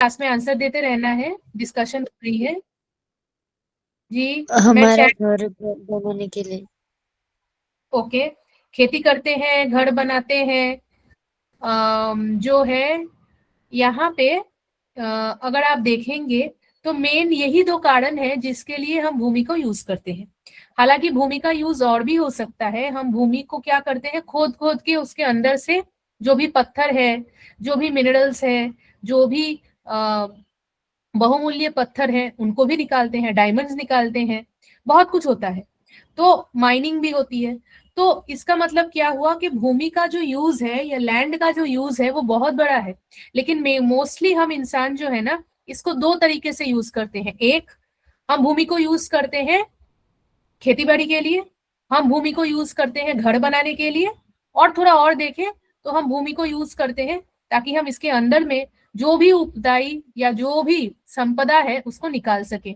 Class में answer देते रहना है, डिस्कशन हो रही है जी। मैं हमारा चैट घर बनाने के लिए। ओके, खेती करते हैं, घर बनाते हैं, जो है यहाँ पे अगर आप देखेंगे तो मेन यही दो कारण है जिसके लिए हम भूमि को यूज करते हैं। हालांकि भूमि का यूज और भी हो सकता है। हम भूमि को क्या करते हैं, खोद खोद के उसके अंदर से जो भी पत्थर है, जो भी मिनरल्स है, जो भी बहुमूल्य पत्थर हैं, उनको भी निकालते हैं, डायमंड्स निकालते हैं, बहुत कुछ होता है। तो माइनिंग भी होती है। तो इसका मतलब क्या हुआ कि भूमि का जो यूज है या लैंड का जो यूज है वो बहुत बड़ा है। लेकिन मोस्टली हम इंसान जो है ना, इसको दो तरीके से यूज करते हैं। एक, हम भूमि को यूज करते हैं खेती बाड़ी के लिए, हम भूमि को यूज करते हैं घर बनाने के लिए, और थोड़ा और देखें तो हम भूमि को यूज करते हैं ताकि हम इसके अंदर में जो भी उपदाई या जो भी संपदा है उसको निकाल सके।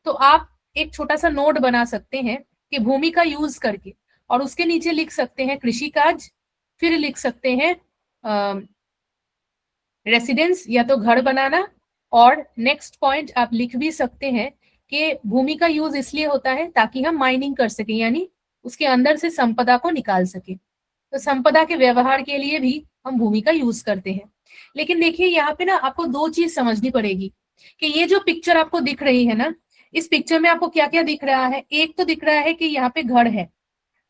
तो आप एक छोटा सा नोट बना सकते हैं कि भूमि का यूज करके, और उसके नीचे लिख सकते हैं कृषि काज, फिर लिख सकते हैं रेसिडेंस या तो घर बनाना, और नेक्स्ट पॉइंट आप लिख भी सकते हैं कि भूमि का यूज इसलिए होता है ताकि हम माइनिंग कर सके, यानी उसके अंदर से संपदा को निकाल सके। तो संपदा के व्यवहार के लिए भी हम भूमि का यूज करते हैं। लेकिन देखिए यहाँ पे ना आपको दो चीज समझनी पड़ेगी कि ये जो पिक्चर आपको दिख रही है ना, इस पिक्चर में आपको क्या क्या दिख रहा है। एक तो दिख रहा है कि यहाँ पे घर है,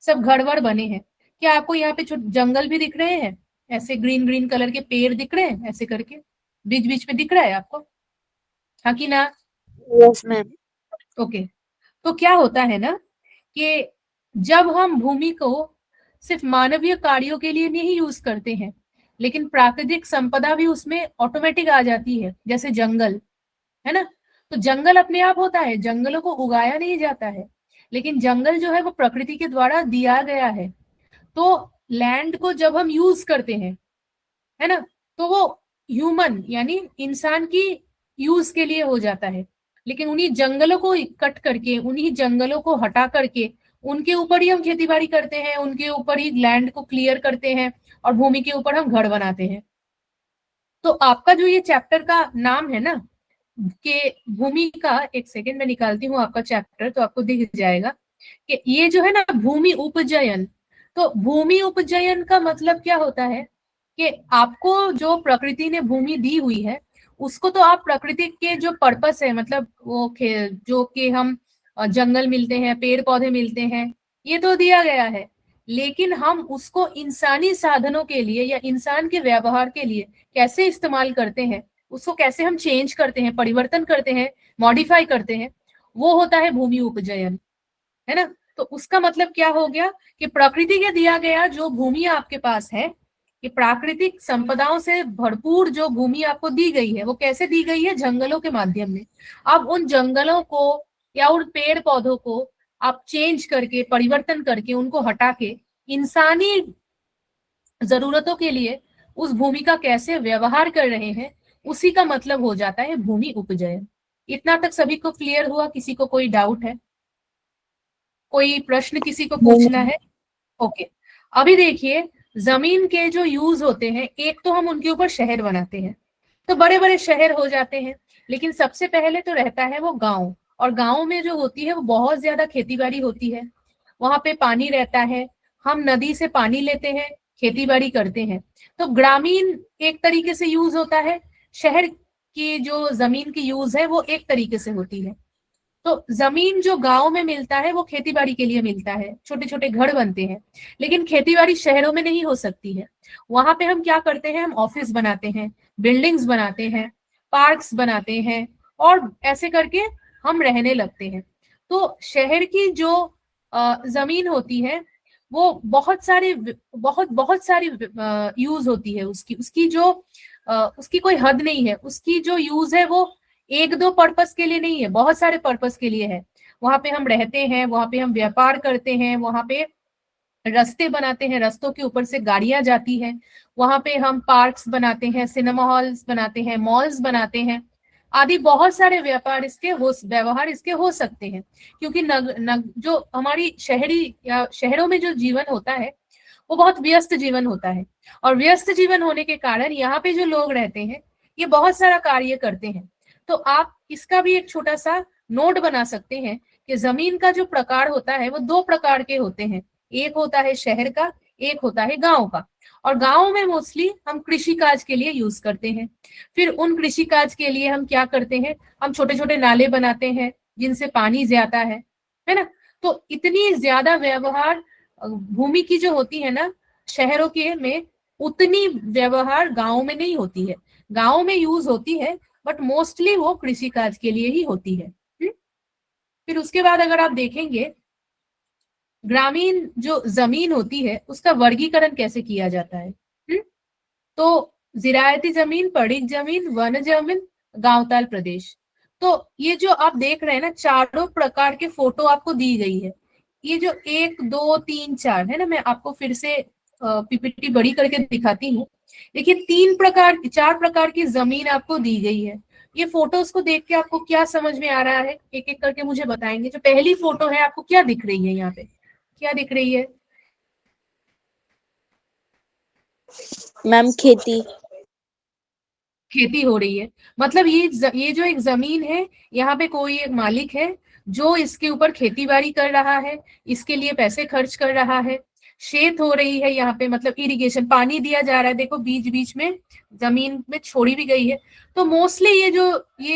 सब घर वर बने हैं। क्या आपको यहाँ पे जंगल भी दिख रहे हैं, ऐसे ग्रीन ग्रीन कलर के पेड़ दिख रहे हैं ऐसे करके, बीच बीच में दिख रहा है आपको, हाँ कि ना? Yes ma'am. ओके। तो क्या होता है ना कि जब हम भूमि को सिर्फ मानवीय कार्यों के लिए नहीं यूज करते हैं, लेकिन प्राकृतिक संपदा भी उसमें ऑटोमेटिक आ जाती है, जैसे जंगल है ना। तो जंगल अपने आप होता है, जंगलों को उगाया नहीं जाता है, लेकिन जंगल जो है वो प्रकृति के द्वारा दिया गया है। तो लैंड को जब हम यूज करते हैं, है ना, तो वो ह्यूमन यानी इंसान की यूज के लिए हो जाता है। लेकिन उन्हीं जंगलों को कट करके, उन्हीं जंगलों को हटा करके, उनके ऊपर ही हम खेती बाड़ी करते हैं, उनके ऊपर ही लैंड को क्लियर करते हैं, और भूमि के ऊपर हम घर बनाते हैं। तो आपका जो ये चैप्टर का नाम है ना, कि भूमि का, एक सेकेंड में निकालती हूँ आपका चैप्टर तो आपको दिख जाएगा कि ये जो है ना भूमि उपजयन। तो भूमि उपजयन का मतलब क्या होता है कि आपको जो प्रकृति ने भूमि दी हुई है उसको तो आप प्रकृति के जो पर्पस है, मतलब वो जो कि हम जंगल मिलते हैं, पेड़ पौधे मिलते हैं, ये तो दिया गया है। लेकिन हम उसको इंसानी साधनों के लिए या इंसान के व्यवहार के लिए कैसे इस्तेमाल करते हैं, उसको कैसे हम चेंज करते हैं, परिवर्तन करते हैं, मॉडिफाई करते हैं, वो होता है भूमि उपजयन, है ना। तो उसका मतलब क्या हो गया कि प्रकृति के दिया गया जो भूमि आपके पास है, कि प्राकृतिक संपदाओं से भरपूर जो भूमि आपको दी गई है, वो कैसे दी गई है, जंगलों के माध्यम में। अब उन जंगलों को या उन पेड़ पौधों को आप चेंज करके, परिवर्तन करके, उनको हटा के इंसानी जरूरतों के लिए उस भूमि का कैसे व्यवहार कर रहे हैं, उसी का मतलब हो जाता है भूमि उपजयन। इतना तक सभी को क्लियर हुआ? किसी को कोई डाउट है, कोई प्रश्न किसी को पूछना नहीं। है? ओके। अभी देखिए, जमीन के जो यूज होते हैं, एक तो हम उनके ऊपर शहर बनाते हैं, तो बड़े बड़े शहर हो जाते हैं। लेकिन सबसे पहले तो रहता है वो गांव, और गांव में जो होती है वो बहुत ज्यादा खेती बाड़ी होती है, वहां पे पानी रहता है, हम नदी से पानी लेते हैं, खेती बाड़ी करते हैं। तो ग्रामीण एक तरीके से यूज होता है, शहर की जो जमीन की यूज है वो एक तरीके से होती है। तो जमीन जो गांव में मिलता है वो खेतीबाड़ी के लिए मिलता है, छोटे छोटे घर बनते हैं। लेकिन खेतीबाड़ी शहरों में नहीं हो सकती है। वहां पे हम क्या करते हैं, हम ऑफिस बनाते हैं, बिल्डिंग्स बनाते हैं, पार्क्स बनाते हैं, और ऐसे करके हम रहने लगते हैं। तो शहर की जो जमीन होती है वो बहुत बहुत सारी यूज होती है, उसकी उसकी जो उसकी कोई हद नहीं है। उसकी जो यूज है वो एक दो पर्पस के लिए नहीं है, बहुत सारे पर्पस के लिए है। वहां पे हम रहते हैं, वहां पे हम व्यापार करते हैं, वहां पे रास्ते बनाते हैं, रास्तों के ऊपर से गाड़ियां जाती हैं, वहां पे हम पार्क्स बनाते हैं, सिनेमा हॉल्स बनाते हैं, मॉल्स बनाते हैं, आदि बहुत सारे व्यापार इसके हो व्यवहार इसके हो सकते हैं। क्योंकि जो हमारी शहरी या शहरों में जो जीवन होता है वो बहुत व्यस्त जीवन होता है, और व्यस्त जीवन होने के कारण यहाँ पे जो लोग रहते हैं ये बहुत सारा कार्य करते हैं। तो आप इसका भी एक छोटा सा नोट बना सकते हैं कि जमीन का जो प्रकार होता है वो दो प्रकार के होते हैं, एक होता है शहर का, एक होता है गांव का। और गांव में मोस्टली हम कृषि काज के लिए यूज करते हैं। फिर उन कृषि काज के लिए हम क्या करते हैं, हम छोटे छोटे नाले बनाते हैं जिनसे पानी ज्यादा है ना। तो इतनी ज्यादा व्यवहार भूमि की जो होती है ना शहरों के में, उतनी व्यवहार गांव में नहीं होती है। गांव में यूज होती है बट मोस्टली वो कृषि काज के लिए ही होती है। फिर उसके बाद अगर आप देखेंगे ग्रामीण जो जमीन होती है उसका वर्गीकरण कैसे किया जाता है। तो जिरायती जमीन, पड़िक जमीन, वन जमीन, गांवताल प्रदेश। तो ये जो आप देख रहे हैं ना चारों प्रकार के फोटो आपको दी गई है, ये जो 1 2 3 4 है ना, मैं आपको फिर से पीपीटी बड़ी करके दिखाती हूँ। देखिए 4 प्रकार की जमीन आपको दी गई है। ये फोटोज को देख के आपको क्या समझ में आ रहा है, एक एक करके मुझे बताएंगे। जो पहली फोटो है आपको क्या दिख रही है, यहाँ पे क्या दिख रही है? मैम खेती। खेती हो रही है, मतलब ये जो एक जमीन है, यहाँ पे कोई एक मालिक है जो इसके ऊपर खेती बाड़ी कर रहा है, इसके लिए पैसे खर्च कर रहा है। शेत हो रही है यहाँ पे, मतलब इरिगेशन, पानी दिया जा रहा है, देखो बीच बीच में जमीन में छोड़ी भी गई है। तो मोस्टली ये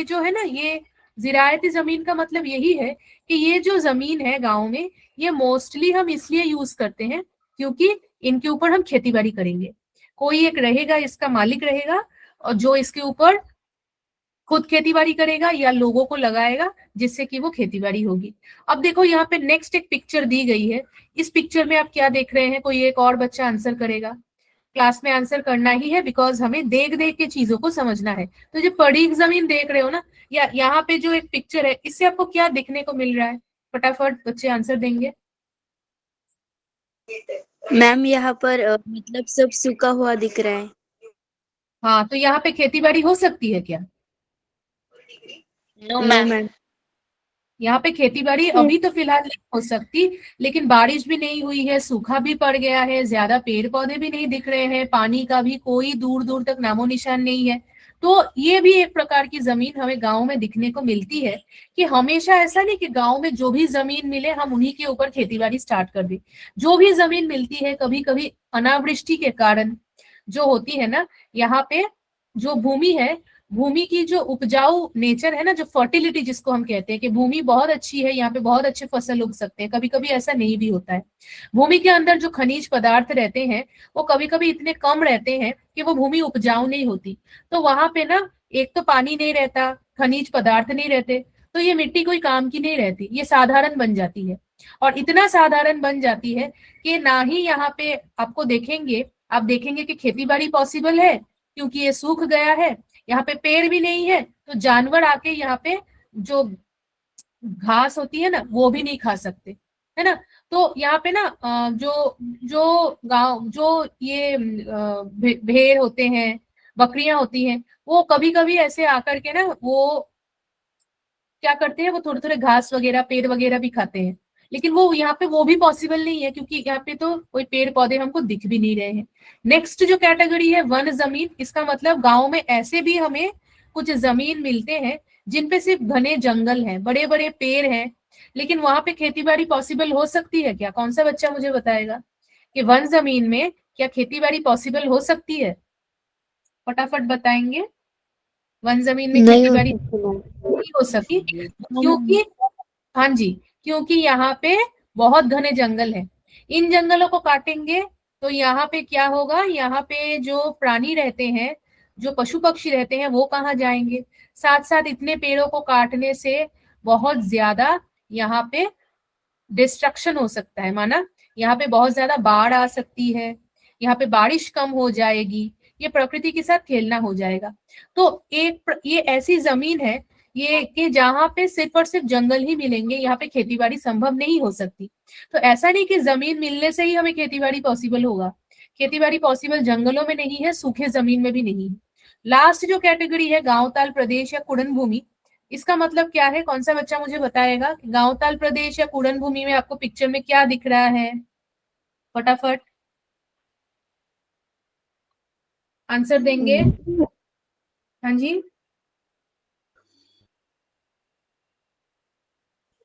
जो है ना, ये जिरायती जमीन का मतलब यही है कि ये जो जमीन है गाँव में, ये मोस्टली हम इसलिए यूज करते हैं क्योंकि इनके ऊपर हम खेती बाड़ी करेंगे। कोई एक रहेगा, इसका मालिक रहेगा, और जो इसके ऊपर खुद खेती बाड़ी करेगा या लोगों को लगाएगा जिससे कि वो खेती बाड़ी होगी। अब देखो यहाँ पे नेक्स्ट एक पिक्चर दी गई है। इस पिक्चर में आप क्या देख रहे हैं, कोई एक और बच्चा आंसर करेगा। क्लास में आंसर करना ही है बिकॉज हमें देख देख के चीजों को समझना है। तो जो पड़ी जमीन देख रहे हो ना, या यहाँ पे जो एक पिक्चर है, इससे आपको क्या दिखने को मिल रहा है? फटाफट बच्चे आंसर देंगे। मैम यहाँ पर मतलब सब सूखा हुआ दिख रहा है। हाँ, तो यहाँ पे खेती बाड़ी हो सकती है क्या? No ma'am. यहाँ पे खेती बाड़ी अभी तो फिलहाल नहीं हो सकती, लेकिन बारिश भी नहीं हुई है, सूखा भी पड़ गया है, ज्यादा पेड़ पौधे भी नहीं दिख रहे हैं, पानी का भी कोई दूर दूर तक नामो निशान नहीं है। तो ये भी एक प्रकार की जमीन हमें गांव में दिखने को मिलती है। कि हमेशा ऐसा नहीं कि गांव में जो भी जमीन मिले हम उन्हीं के ऊपर खेती बाड़ी स्टार्ट कर दें। जो भी जमीन मिलती है, कभी कभी अनावृष्टि के कारण जो होती है ना, यहाँ पे जो भूमि है, भूमि की जो उपजाऊ नेचर है ना, जो फर्टिलिटी जिसको हम कहते हैं कि भूमि बहुत अच्छी है, यहाँ पे बहुत अच्छे फसल उग सकते हैं, कभी कभी ऐसा नहीं भी होता है। भूमि के अंदर जो खनिज पदार्थ रहते हैं वो कभी कभी इतने कम रहते हैं कि वो भूमि उपजाऊ नहीं होती। तो वहां पे ना, एक तो पानी नहीं रहता, खनिज पदार्थ नहीं रहते, तो ये मिट्टी कोई काम की नहीं रहती, ये साधारण बन जाती है। और इतना साधारण बन जाती है कि ना ही यहाँ पे आपको देखेंगे, आप देखेंगे कि खेती बाड़ी पॉसिबल है, क्योंकि ये सूख गया है, यहाँ पे पेड़ भी नहीं है, तो जानवर आके यहाँ पे जो घास होती है ना वो भी नहीं खा सकते, है ना। तो यहाँ पे ना जो जो गांव जो ये भेड़ होते हैं, बकरियां होती हैं, वो कभी कभी ऐसे आकर के ना वो क्या करते हैं, वो थोड़े थोड़े घास वगैरह, पेड़ वगैरह भी खाते हैं। लेकिन वो यहाँ पे वो भी पॉसिबल नहीं है क्योंकि यहाँ पे तो कोई पेड़ पौधे हमको दिख भी नहीं रहे हैं। नेक्स्ट जो कैटेगरी है वन जमीन, इसका मतलब गांव में ऐसे भी हमें कुछ जमीन मिलते हैं जिनपे सिर्फ घने जंगल हैं, बड़े बड़े पेड़ हैं, लेकिन वहां पे खेती बाड़ी पॉसिबल हो सकती है क्या? कौन सा बच्चा मुझे बताएगा कि वन जमीन में क्या खेती बाड़ी पॉसिबल हो सकती है? फटाफट बताएंगे। वन जमीन में नहीं खेती हो बाड़ी सकती मैम। नहीं हो सकती क्योंकि, हाँ जी, क्योंकि यहाँ पे बहुत घने जंगल है। इन जंगलों को काटेंगे तो यहाँ पे क्या होगा, यहाँ पे जो प्राणी रहते हैं, जो पशु पक्षी रहते हैं, वो कहाँ जाएंगे? साथ साथ इतने पेड़ों को काटने से बहुत ज्यादा यहाँ पे डिस्ट्रक्शन हो सकता है, माना यहाँ पे बहुत ज्यादा बाढ़ आ सकती है, यहाँ पे बारिश कम हो जाएगी, ये प्रकृति के साथ खेलना हो जाएगा। तो ये ऐसी जमीन है ये कि जहाँ पे सिर्फ और सिर्फ जंगल ही मिलेंगे, यहाँ पे खेतीबाड़ी संभव नहीं हो सकती। तो ऐसा नहीं कि जमीन मिलने से ही हमें खेतीबाड़ी पॉसिबल होगा। खेतीबाड़ी पॉसिबल जंगलों में नहीं है, सूखे जमीन में भी नहीं है। लास्ट जो कैटेगरी है गांव ताल प्रदेश या कुड़न भूमि, इसका मतलब क्या है? कौन सा बच्चा मुझे बताएगा कि गांव ताल प्रदेश या कुड़न भूमि में आपको पिक्चर में क्या दिख रहा है? फटाफट आंसर देंगे। हाँ जी,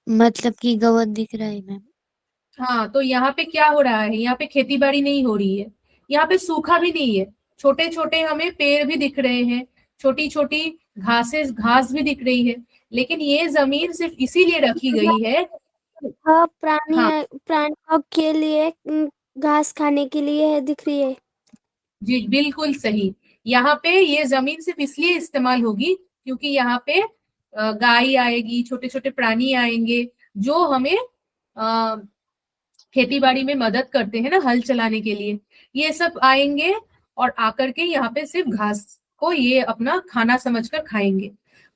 मतलब कि गवत दिख रहा है मैम। हाँ, तो यहाँ पे क्या हो रहा है, यहाँ पे खेती बाड़ी नहीं हो रही है, यहाँ पे सूखा भी नहीं है, छोटे छोटे हमें पेड़ भी दिख रहे हैं, छोटी छोटी घास भी दिख रही है, लेकिन ये जमीन सिर्फ इसीलिए रखी गई है। हाँ, हाँ प्राणियों के लिए घास खाने के लिए है, दिख रही है। जी, बिल्कुल सही। यहाँ पे ये जमीन सिर्फ इसलिए इस्तेमाल होगी क्योंकि यहाँ पे गाय आएगी, छोटे छोटे प्राणी आएंगे जो हमें खेती बाड़ी में मदद करते हैं ना, हल चलाने के लिए, ये सब आएंगे और आकर के यहाँ पे सिर्फ घास को ये अपना खाना समझकर खाएंगे।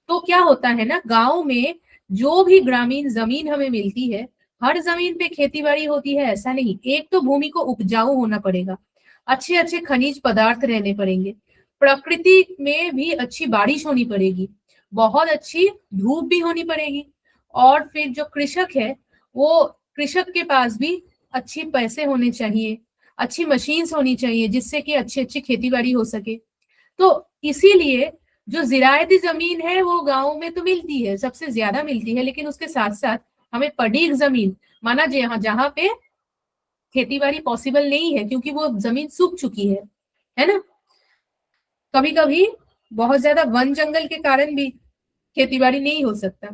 तो क्या होता है ना, गांव में जो भी ग्रामीण जमीन हमें मिलती है, हर जमीन पे खेती बाड़ी होती है ऐसा नहीं। एक तो भूमि को उपजाऊ होना पड़ेगा, अच्छे अच्छे खनिज पदार्थ रहने पड़ेंगे, प्रकृति में भी अच्छी बारिश होनी पड़ेगी, बहुत अच्छी धूप भी होनी पड़ेगी, और फिर जो कृषक है वो, कृषक के पास भी अच्छी पैसे होने चाहिए, अच्छी मशीन्स होनी चाहिए जिससे कि अच्छी अच्छी खेती बाड़ी हो सके। तो इसीलिए जो जिरायती जमीन है वो गाँव में तो मिलती है, सबसे ज्यादा मिलती है, लेकिन उसके साथ साथ हमें पडीक जमीन, माना जहाँ जहाँ पे खेती बाड़ी पॉसिबल नहीं है क्योंकि वो जमीन सूख चुकी है ना, कभी कभी बहुत ज्यादा वन जंगल के कारण भी खेती बाड़ी नहीं हो सकता,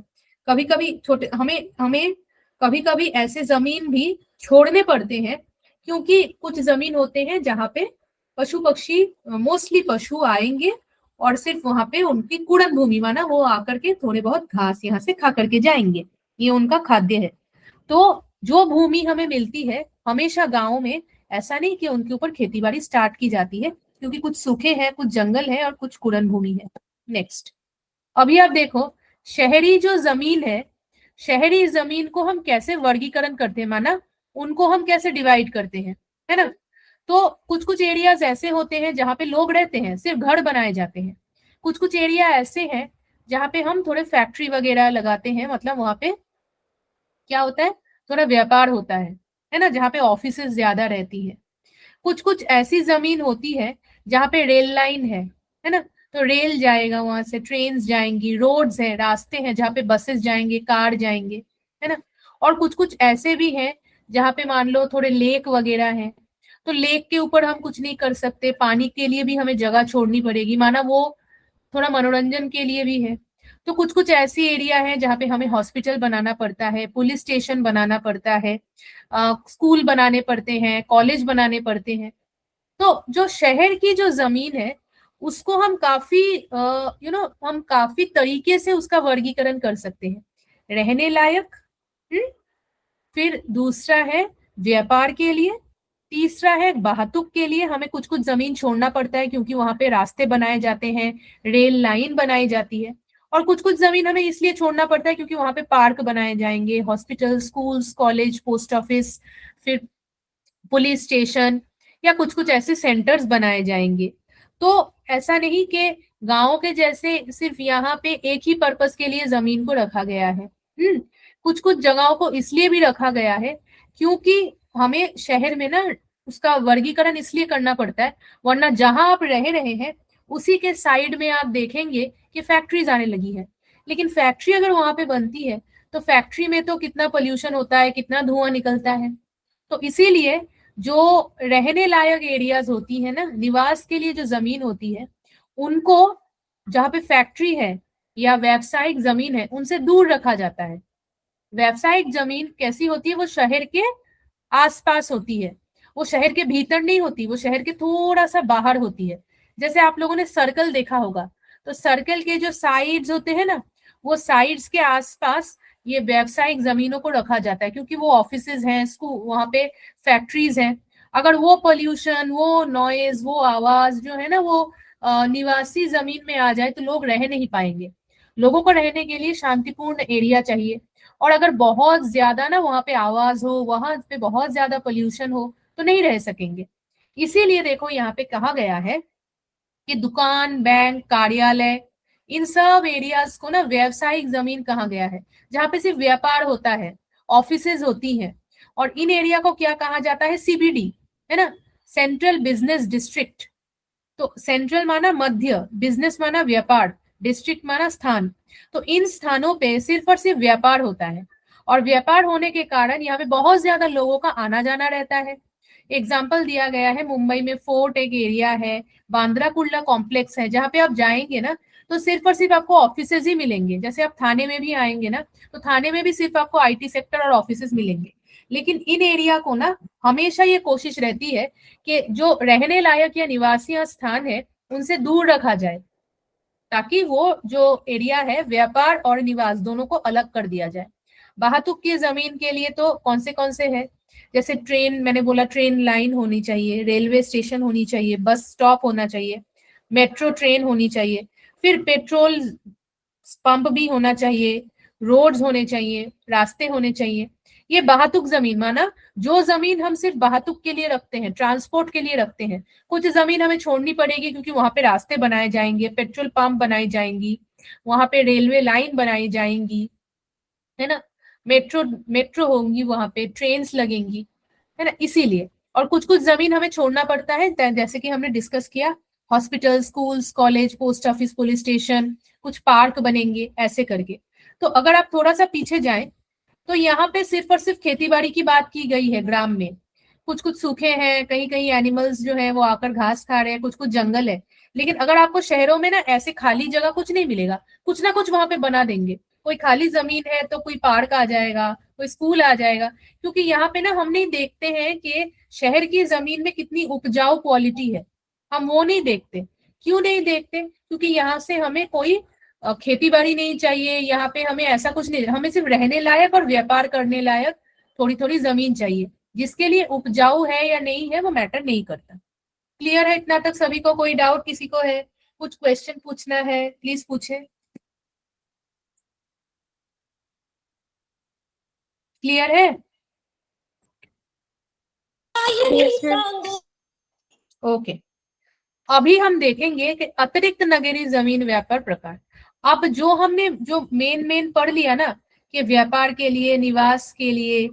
कभी कभी छोटे हमें हमें कभी कभी ऐसे जमीन भी छोड़ने पड़ते हैं क्योंकि कुछ जमीन होते हैं जहाँ पे पशु पक्षी, मोस्टली पशु आएंगे और सिर्फ वहां पे उनकी कुड़न भूमि, माना वो आकर के थोड़े बहुत घास यहाँ से खा करके जाएंगे, ये उनका खाद्य है। तो जो भूमि हमें मिलती है हमेशा गाँव में, ऐसा नहीं कि उनके ऊपर खेती बाड़ी स्टार्ट की जाती है, क्योंकि कुछ सूखे हैं, कुछ जंगल है और कुछ कुड़न भूमि है। नेक्स्ट, अभी आप देखो, शहरी जो जमीन है, शहरी जमीन को हम कैसे वर्गीकरण करते हैं, माना उनको हम कैसे डिवाइड करते हैं, है ना। तो कुछ कुछ एरियाज ऐसे होते हैं जहाँ पे लोग रहते हैं, सिर्फ घर बनाए जाते हैं। कुछ कुछ एरिया ऐसे हैं जहाँ पे हम थोड़े फैक्ट्री वगैरह लगाते हैं, मतलब वहां पे क्या होता है, थोड़ा व्यापार होता है ना, जहाँ पे ऑफिसेज ज्यादा रहती है। कुछ कुछ ऐसी जमीन होती है जहाँ पे रेल लाइन है ना, तो रेल जाएगा, वहां से ट्रेन जाएंगी, रोड्स हैं, रास्ते हैं जहाँ पे बसेस जाएंगे, कार जाएंगे, है ना। और कुछ कुछ ऐसे भी हैं जहाँ पे मान लो थोड़े लेक वगैरह हैं, तो लेक के ऊपर हम कुछ नहीं कर सकते, पानी के लिए भी हमें जगह छोड़नी पड़ेगी, माना वो थोड़ा मनोरंजन के लिए भी है। तो कुछ कुछ ऐसी एरिया है जहाँ पे हमें हॉस्पिटल बनाना पड़ता है, पुलिस स्टेशन बनाना पड़ता है, स्कूल बनाने पड़ते हैं, कॉलेज बनाने पड़ते हैं। तो जो शहर की जो जमीन है उसको हम काफी हम काफी तरीके से उसका वर्गीकरण कर सकते हैं। रहने लायक, हम्म, फिर दूसरा है व्यापार के लिए, तीसरा है बाहतुक के लिए, हमें कुछ कुछ जमीन छोड़ना पड़ता है क्योंकि वहां पे रास्ते बनाए जाते हैं, रेल लाइन बनाई जाती है। और कुछ कुछ जमीन हमें इसलिए छोड़ना पड़ता है क्योंकि वहां पे पार्क बनाए जाएंगे, hospital, schools, college, post office, फिर पुलिस स्टेशन, या कुछ कुछ ऐसे सेंटर्स बनाए जाएंगे। तो ऐसा नहीं कि गांव के जैसे सिर्फ यहाँ पे एक ही पर्पस के लिए जमीन को रखा गया है। कुछ कुछ जगहों को इसलिए भी रखा गया है क्योंकि हमें शहर में ना उसका वर्गीकरण इसलिए करना पड़ता है, वरना जहां आप रह रहे हैं उसी के साइड में आप देखेंगे कि फैक्ट्रीज आने लगी है। लेकिन फैक्ट्री अगर वहां पे बनती है तो फैक्ट्री में तो कितना पोल्यूशन होता है, कितना धुआं निकलता है। तो इसीलिए जो रहने लायक एरियाज होती है ना, निवास के लिए जो जमीन होती है, उनको जहाँ पे फैक्ट्री है या व्यावसायिक जमीन है उनसे दूर रखा जाता है। व्यावसायिक जमीन कैसी होती है, वो शहर के आसपास होती है, वो शहर के भीतर नहीं होती, वो शहर के थोड़ा सा बाहर होती है। जैसे आप लोगों ने सर्कल देखा होगा, तो सर्कल के जो साइड्स होते हैं ना, वो साइड्स के आसपास ये व्यावसायिक जमीनों को रखा जाता है क्योंकि वो ऑफिसेज हैं, स्कूल, वहां पे फैक्ट्रीज हैं। अगर वो पोल्यूशन, वो नॉइज, वो आवाज जो है ना, वो निवासी जमीन में आ जाए तो लोग रह नहीं पाएंगे। लोगों को रहने के लिए शांतिपूर्ण एरिया चाहिए, और अगर बहुत ज्यादा ना वहां पे आवाज हो, वहां पे बहुत ज्यादा पोल्यूशन हो, तो नहीं रह सकेंगे। इसीलिए देखो यहाँ पे कहा गया है कि दुकान, बैंक, कार्यालय, इन सब एरियाज को ना व्यावसायिक जमीन कहा गया है, जहाँ पे सिर्फ व्यापार होता है, ऑफिसेज होती हैं। और इन एरिया को क्या कहा जाता है, सीबीडी, है ना, सेंट्रल बिजनेस डिस्ट्रिक्ट। तो सेंट्रल माना मध्य, बिजनेस माना व्यापार, डिस्ट्रिक्ट माना स्थान। तो इन स्थानों पे सिर्फ और सिर्फ व्यापार होता है, और व्यापार होने के कारण यहाँ पे बहुत ज्यादा लोगों का आना जाना रहता है। एग्जाम्पल दिया गया है, मुंबई में फोर्ट एक एरिया है, बांद्रा कुर्ला कॉम्प्लेक्स है, जहाँ पे आप जाएंगे ना तो सिर्फ और सिर्फ आपको ऑफिसेज ही मिलेंगे। जैसे आप थाने में भी आएंगे ना, तो थाने में भी सिर्फ आपको आईटी सेक्टर और ऑफिसेज मिलेंगे। लेकिन इन एरिया को ना हमेशा ये कोशिश रहती है कि जो रहने लायक या निवासी स्थान है उनसे दूर रखा जाए, ताकि वो जो एरिया है व्यापार और निवास दोनों को अलग कर दिया जाए। बाहतुक की जमीन के लिए तो कौन से है, जैसे ट्रेन, मैंने बोला ट्रेन लाइन होनी चाहिए, रेलवे स्टेशन होनी चाहिए, बस स्टॉप होना चाहिए, मेट्रो ट्रेन होनी चाहिए, फिर पेट्रोल पंप भी होना चाहिए, रोड्स होने चाहिए, रास्ते होने चाहिए। ये बाहतुक जमीन माना, जो जमीन हम सिर्फ बाहतुक के लिए रखते हैं, ट्रांसपोर्ट के लिए रखते हैं। कुछ जमीन हमें छोड़नी पड़ेगी क्योंकि वहां पे रास्ते बनाए जाएंगे, पेट्रोल पंप बनाई जाएंगी, वहां पे रेलवे लाइन बनाई जाएंगी, है ना, मेट्रो मेट्रो होंगी, वहां पे ट्रेन्स लगेंगी, है ना, इसीलिए। और कुछ कुछ जमीन हमें छोड़ना पड़ता है, जैसे कि हमने डिस्कस किया, hospital, schools, college, post office, police station, कुछ पार्क बनेंगे, ऐसे करके। तो अगर आप थोड़ा सा पीछे जाएं तो यहाँ पे सिर्फ और सिर्फ खेती बाड़ी की बात की गई है। ग्राम में कुछ कुछ सूखे हैं, कहीं कहीं एनिमल्स जो है वो आकर घास खा रहे हैं, कुछ कुछ जंगल है। लेकिन अगर आपको शहरों में ना ऐसे खाली जगह कुछ नहीं मिलेगा, कुछ ना कुछ वहां पे बना देंगे। कोई खाली जमीन है तो कोई पार्क आ जाएगा, कोई स्कूल आ जाएगा। क्योंकि यहाँ पे ना हम नहीं देखते हैं कि शहर की जमीन में कितनी उपजाऊ क्वालिटी है, हम वो नहीं देखते। क्यों नहीं देखते? क्योंकि यहाँ से हमें कोई खेती बाड़ी नहीं चाहिए, यहाँ पे हमें ऐसा कुछ नहीं, हमें सिर्फ रहने लायक और व्यापार करने लायक थोड़ी थोड़ी जमीन चाहिए, जिसके लिए उपजाऊ है या नहीं है वो मैटर नहीं करता। क्लियर है इतना तक सभी को? कोई डाउट किसी को है? कुछ क्वेश्चन पूछना है प्लीज पूछे। क्लियर है? Yes ma'am. ओके। अभी हम देखेंगे कि अतिरिक्त नगरीय जमीन व्यापार प्रकार। अब जो हमने जो मेन मेन पढ़ लिया ना, कि व्यापार के लिए, निवास के लिए,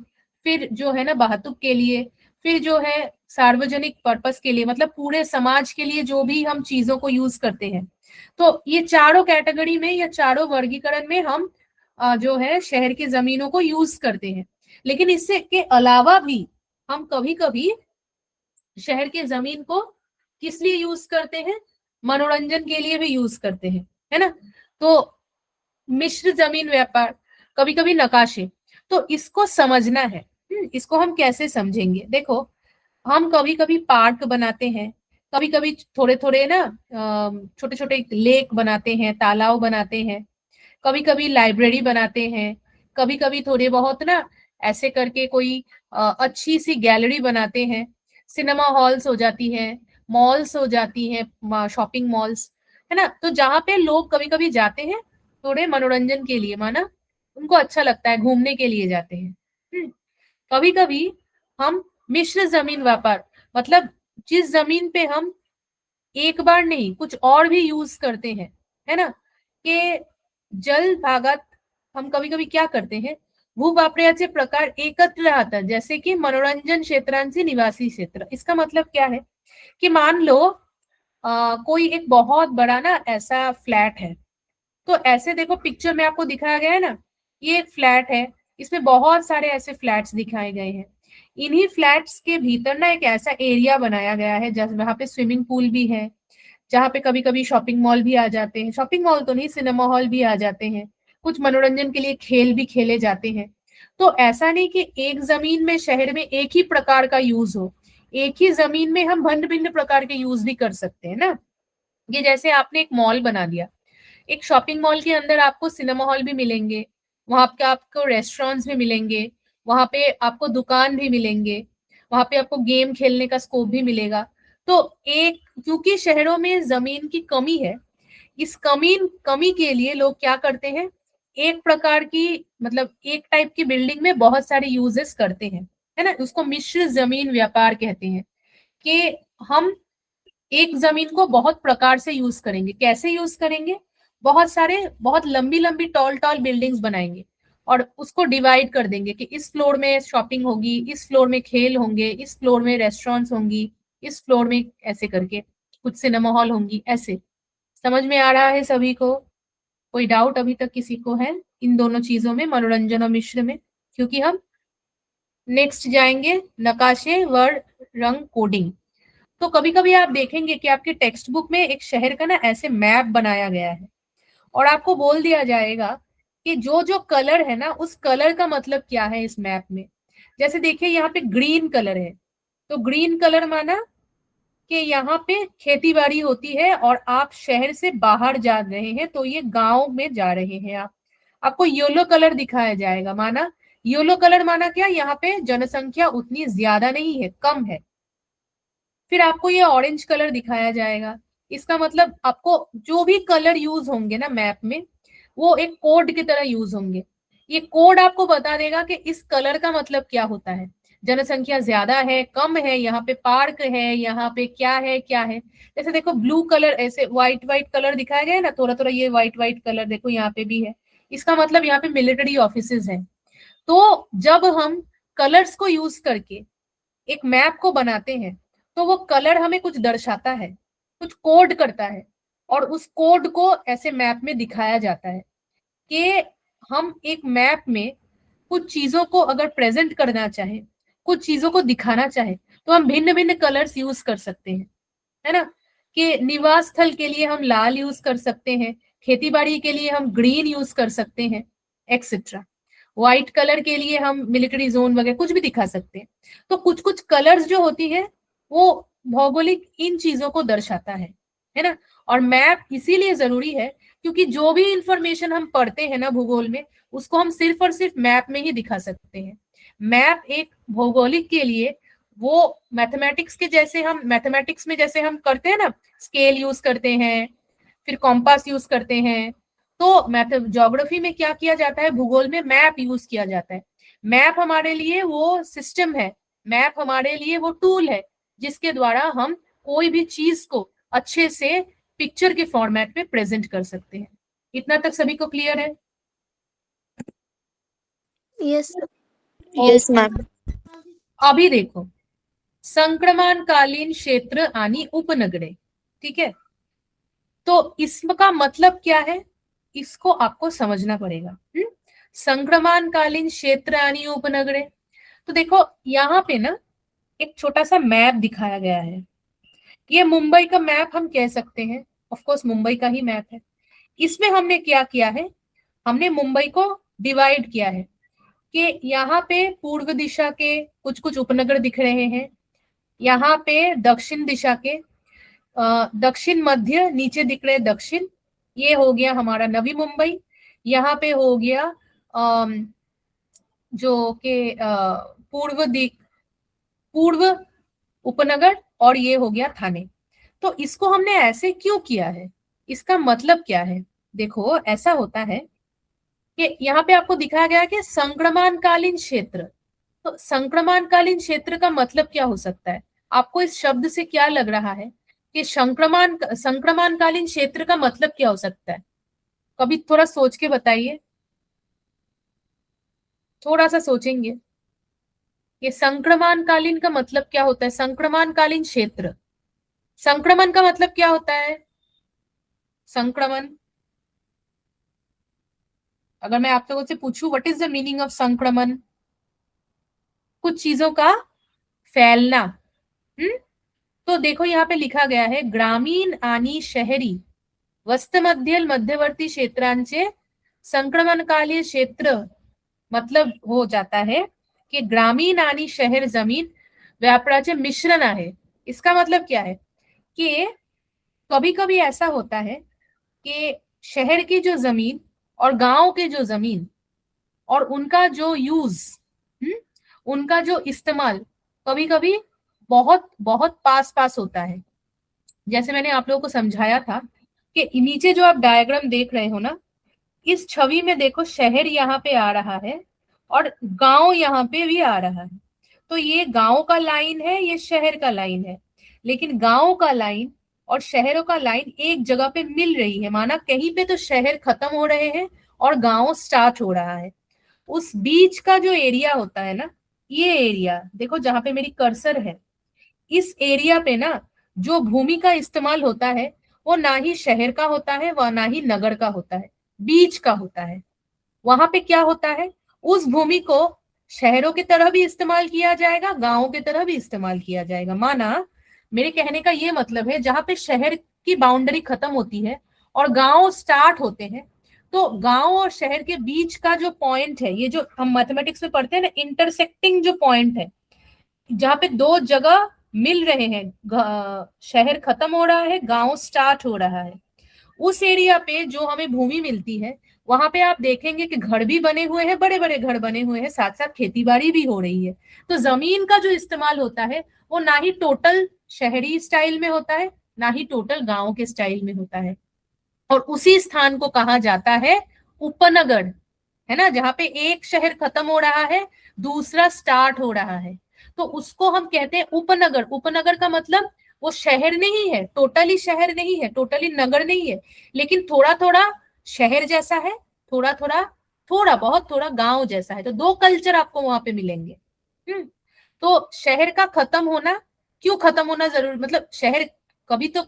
फिर जो है ना बाहतुक के लिए, फिर जो है सार्वजनिक पर्पस के लिए, मतलब पूरे समाज के लिए जो भी हम चीजों को यूज करते हैं। तो ये चारों कैटेगरी में या चारों वर्गीकरण में हम जो है शहर की जमीनों को यूज करते हैं। लेकिन इससे के अलावा भी हम कभी कभी शहर की जमीन को किस लिए यूज करते हैं? मनोरंजन के लिए भी यूज करते हैं, है ना। तो मिश्र जमीन व्यापार, कभी कभी नकाशे। तो इसको समझना है। इसको हम कैसे समझेंगे? देखो, हम कभी कभी पार्क बनाते हैं, कभी कभी थोड़े थोड़े ना छोटे छोटे लेक बनाते हैं, तालाब बनाते हैं, कभी कभी लाइब्रेरी बनाते हैं, कभी कभी थोड़े बहुत ना ऐसे करके कोई अच्छी सी गैलरी बनाते हैं, सिनेमा हॉल्स हो जाती है, मॉल्स हो जाती हैं, शॉपिंग मॉल्स, है ना। तो जहाँ पे लोग कभी कभी जाते हैं थोड़े मनोरंजन के लिए, माना उनको अच्छा लगता है, घूमने के लिए जाते हैं। कभी कभी हम मिश्र जमीन व्यापार, मतलब जिस जमीन पे हम एक बार नहीं कुछ और भी यूज करते हैं, है ना, कि जल भागात हम कभी कभी क्या करते हैं, भूवापराचे प्रकार एकत्र राहतात, जैसे कि मनोरंजन क्षेत्रांचे निवासी क्षेत्र। इसका मतलब क्या है कि मान लो कोई एक बहुत बड़ा ना ऐसा फ्लैट है। तो ऐसे देखो, पिक्चर में आपको दिखाया गया है ना, ये एक फ्लैट है, इसमें बहुत सारे ऐसे फ्लैट्स दिखाए गए हैं। इन्हीं फ्लैट्स के भीतर ना एक ऐसा एरिया बनाया गया है जहाँ पे स्विमिंग पूल भी है, जहाँ पे कभी कभी शॉपिंग मॉल भी आ जाते हैं, शॉपिंग मॉल तो नहीं, सिनेमा हॉल भी आ जाते हैं, कुछ मनोरंजन के लिए खेल भी खेले जाते हैं। तो ऐसा नहीं कि एक जमीन में शहर में एक ही प्रकार का यूज हो, एक ही जमीन में हम भिन्न भिन्न प्रकार के यूज भी कर सकते हैं ना। ये जैसे आपने एक मॉल बना दिया, एक शॉपिंग मॉल के अंदर आपको सिनेमा हॉल भी मिलेंगे, वहां पे आपको रेस्टोरेंट्स भी मिलेंगे, वहां पे आपको दुकान भी मिलेंगे, वहां पे आपको गेम खेलने का स्कोप भी मिलेगा। तो एक, क्योंकि शहरों में जमीन की कमी है, इस कमी के लिए लोग क्या करते हैं, एक प्रकार की, मतलब एक टाइप की बिल्डिंग में बहुत सारे यूजेस करते हैं, है ना। उसको मिश्र जमीन व्यापार कहते हैं, कि हम एक जमीन को बहुत प्रकार से यूज करेंगे। कैसे यूज करेंगे? बहुत सारे, बहुत लंबी लंबी टॉल टॉल बिल्डिंग्स बनाएंगे और उसको डिवाइड कर देंगे कि इस फ्लोर में शॉपिंग होगी, इस फ्लोर में खेल होंगे, इस फ्लोर में रेस्टोरेंट्स होंगी, इस फ्लोर में, ऐसे करके। कुछ सिनेमा हॉल होंगी, ऐसे। समझ में आ रहा है सभी को? कोई डाउट अभी तक किसी को है इन दोनों चीजों में, मनोरंजन और मिश्र में? क्योंकि हम नेक्स्ट जाएंगे नकाशे, वर्ण, रंग, कोडिंग। तो कभी कभी आप देखेंगे कि आपके टेक्स्ट बुक में एक शहर का ना ऐसे मैप बनाया गया है और आपको बोल दिया जाएगा कि जो जो कलर है ना उस कलर का मतलब क्या है इस मैप में। जैसे देखिए यहाँ पे ग्रीन कलर है, तो ग्रीन कलर माना कि यहाँ पे खेती बाड़ी होती है और आप शहर से बाहर जा रहे हैं, तो ये गांव में जा रहे हैं आप। आपको येलो कलर दिखाया जाएगा, माना येलो कलर माना क्या, यहाँ पे जनसंख्या उतनी ज्यादा नहीं है, कम है। फिर आपको ये ऑरेंज कलर दिखाया जाएगा, इसका मतलब आपको जो भी कलर यूज होंगे ना मैप में वो एक कोड की तरह यूज होंगे। ये कोड आपको बता देगा कि इस कलर का मतलब क्या होता है, जनसंख्या ज्यादा है, कम है, यहाँ पे पार्क है, यहाँ पे क्या है क्या है। जैसे देखो ब्लू कलर, ऐसे व्हाइट व्हाइट कलर दिखाया गया है ना, थोड़ा थोड़ा ये व्हाइट व्हाइट कलर देखो यहाँ पे भी है, इसका मतलब यहाँ पे मिलिट्री ऑफिसेज हैं। तो जब हम कलर्स को यूज करके एक मैप को बनाते हैं तो वो कलर हमें कुछ दर्शाता है, कुछ कोड करता है, और उस कोड को ऐसे मैप में दिखाया जाता है कि हम एक मैप में कुछ चीजों को अगर प्रेजेंट करना चाहे, कुछ चीजों को दिखाना चाहे, तो हम भिन्न भिन्न कलर्स यूज कर सकते हैं, है ना। कि निवास स्थल के लिए हम लाल यूज कर सकते हैं, खेती बाड़ी के लिए हम ग्रीन यूज कर सकते हैं, एक्सेट्रा। व्हाइट कलर के लिए हम मिलिट्री जोन वगैरह कुछ भी दिखा सकते हैं। तो कुछ कुछ कलर्स जो होती है वो भौगोलिक इन चीजों को दर्शाता है ना। और मैप इसीलिए जरूरी है क्योंकि जो भी इंफॉर्मेशन हम पढ़ते हैं ना भूगोल में, उसको हम सिर्फ और सिर्फ मैप में ही दिखा सकते हैं। मैप एक भौगोलिक के लिए वो मैथमेटिक्स के जैसे, हम मैथमेटिक्स में जैसे हम करते हैं ना, स्केल यूज करते हैं, फिर कॉम्पास यूज करते हैं, तो मैथ ज्योग्राफी में क्या किया जाता है, भूगोल में मैप यूज किया जाता है। मैप हमारे लिए वो सिस्टम है, मैप हमारे लिए वो टूल है जिसके द्वारा हम कोई भी चीज को अच्छे से पिक्चर के फॉर्मेट में प्रेजेंट कर सकते हैं। इतना तक सभी को क्लियर है? Yes yes ma'am. अभी देखो, संक्रमणकालीन क्षेत्र आणि उपनगरे, ठीक है। तो इसका मतलब क्या है, इसको आपको समझना पड़ेगा। संक्रमणकालीन क्षेत्र आणि उपनगरे, तो देखो यहाँ पे ना एक छोटा सा मैप दिखाया गया है। ये मुंबई का मैप हम कह सकते हैं, ऑफ कोर्स मुंबई का ही मैप है। इसमें हमने क्या किया है, हमने मुंबई को डिवाइड किया है कि यहाँ पे पूर्व दिशा के कुछ कुछ उपनगर दिख रहे हैं, यहाँ पे दक्षिण दिशा के दक्षिण मध्य नीचे दिख रहे दक्षिण, ये हो गया हमारा नवी मुंबई। यहाँ पे हो गया जो कि पूर्व उपनगर, और ये हो गया थाने। तो इसको हमने ऐसे क्यों किया है, इसका मतलब क्या है? देखो ऐसा होता है कि यहाँ पे आपको दिखाया गया कि संक्रमणकालीन क्षेत्र, तो संक्रमणकालीन क्षेत्र का मतलब क्या हो सकता है? आपको इस शब्द से क्या लग रहा है कि संक्रमणकालीन क्षेत्र का मतलब क्या हो सकता है? कभी थोड़ा सोच के बताइए, थोड़ा सा सोचेंगे कि संक्रमणकालीन का मतलब क्या होता है। संक्रमणकालीन क्षेत्र, संक्रमण का मतलब क्या होता है? संक्रमण, अगर मैं आप लोगों से पूछूं what is the meaning of संक्रमण, कुछ चीजों का फैलना। तो देखो यहाँ पे लिखा गया है ग्रामीण आणि शहरी वस्तमध्यल मध्यवर्ती क्षेत्रांचे संक्रमणकालीय क्षेत्र, मतलब हो जाता है कि ग्रामीण आणि शहर जमीन व्यापाराचे मिश्रण आहे। इसका मतलब क्या है कि कभी कभी ऐसा होता है कि शहर की जो जमीन और गांव के जो जमीन और उनका जो यूज, उनका जो इस्तेमाल कभी कभी बहुत बहुत पास पास होता है। जैसे मैंने आप लोगों को समझाया था कि नीचे जो आप डायग्राम देख रहे हो ना, इस छवि में देखो शहर यहाँ पे आ रहा है और गांव यहाँ पे भी आ रहा है। तो ये गांव का लाइन है, ये शहर का लाइन है, लेकिन गांव का लाइन और शहरों का लाइन एक जगह पे मिल रही है। माना कहीं पे तो शहर खत्म हो रहे हैं और गांव स्टार्ट हो रहा है। उस बीच का जो एरिया होता है ना, ये एरिया देखो जहां पे मेरी कर्सर है, इस एरिया पे ना जो भूमि का इस्तेमाल होता है वो ना ही शहर का होता है व ना ही नगर का होता है, बीच का होता है। वहां पे क्या होता है, उस भूमि को शहरों की तरह भी इस्तेमाल किया जाएगा, गांवों की तरह भी इस्तेमाल किया जाएगा। माना, मेरे कहने का ये मतलब है, जहां पे शहर की बाउंड्री खत्म होती है और गांव स्टार्ट होते हैं, तो गांव और शहर के बीच का जो पॉइंट है, ये जो हम मैथमेटिक्स में पढ़ते हैं ना, इंटरसेक्टिंग जो पॉइंट है, जहाँ पे दो जगह मिल रहे हैं, शहर खत्म हो रहा है, गांव स्टार्ट हो रहा है, उस एरिया पे जो हमें भूमि मिलती है, वहां पे आप देखेंगे कि घर भी बने हुए हैं, बड़े बड़े घर बने हुए हैं, साथ साथ खेती बाड़ी भी हो रही है। तो जमीन का जो इस्तेमाल होता है वो ना ही टोटल शहरी स्टाइल में होता है, ना ही टोटल गांव के स्टाइल में होता है। और उसी स्थान को कहा जाता है उपनगर, है ना, जहाँ पे एक शहर खत्म हो रहा है, दूसरा स्टार्ट हो रहा है, तो उसको हम कहते हैं उपनगर। उपनगर का मतलब वो शहर नहीं है, टोटली शहर नहीं है, टोटली नगर नहीं है, लेकिन थोड़ा थोड़ा शहर जैसा है, थोड़ा थोड़ा, थोड़ा बहुत थोड़ा गांव जैसा है। तो दो कल्चर आपको वहां पे मिलेंगे। तो शहर का खत्म होना, क्यों खत्म होना जरूरी, मतलब शहर कभी तो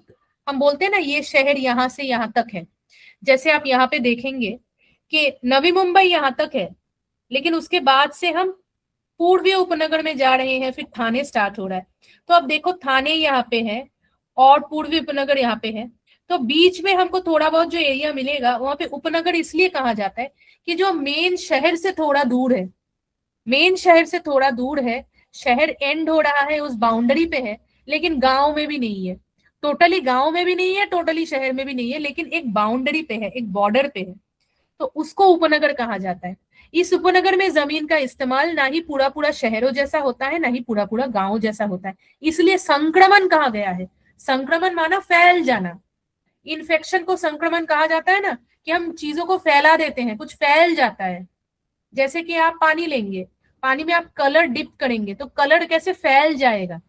हम बोलते हैं ना, ये शहर यहाँ से यहाँ तक है। जैसे आप यहाँ पे देखेंगे कि नवी मुंबई यहाँ तक है, लेकिन उसके बाद से हम पूर्वी उपनगर में जा रहे हैं, फिर थाने स्टार्ट हो रहा है। तो अब देखो, थाने यहाँ पे है और पूर्वी उपनगर यहाँ पे है, तो बीच में हमको थोड़ा बहुत जो एरिया मिलेगा वहां पे उपनगर इसलिए कहा जाता है कि जो मेन शहर से थोड़ा दूर है, मेन शहर से थोड़ा दूर है, शहर एंड हो रहा है, उस बाउंड्री पे है, लेकिन गांव में भी नहीं है, टोटली गांव में भी नहीं है, टोटली शहर में भी नहीं है, लेकिन एक बाउंड्री पे है, एक बॉर्डर पे है, तो उसको उपनगर कहा जाता है। इस उपनगर में जमीन का इस्तेमाल ना ही पूरा पूरा शहरों जैसा होता है, ना ही पूरा पूरा गांव जैसा होता है, इसलिए संक्रमण कहा गया है। संक्रमण माना फैल जाना, इन्फेक्शन को संक्रमण कहा जाता है ना, कि हम चीजों को फैला देते हैं, कुछ फैल जाता है। जैसे कि आप पानी लेंगे, पानी में आप कलर डिप करेंगे तो कलर कैसे फैल जाएगा,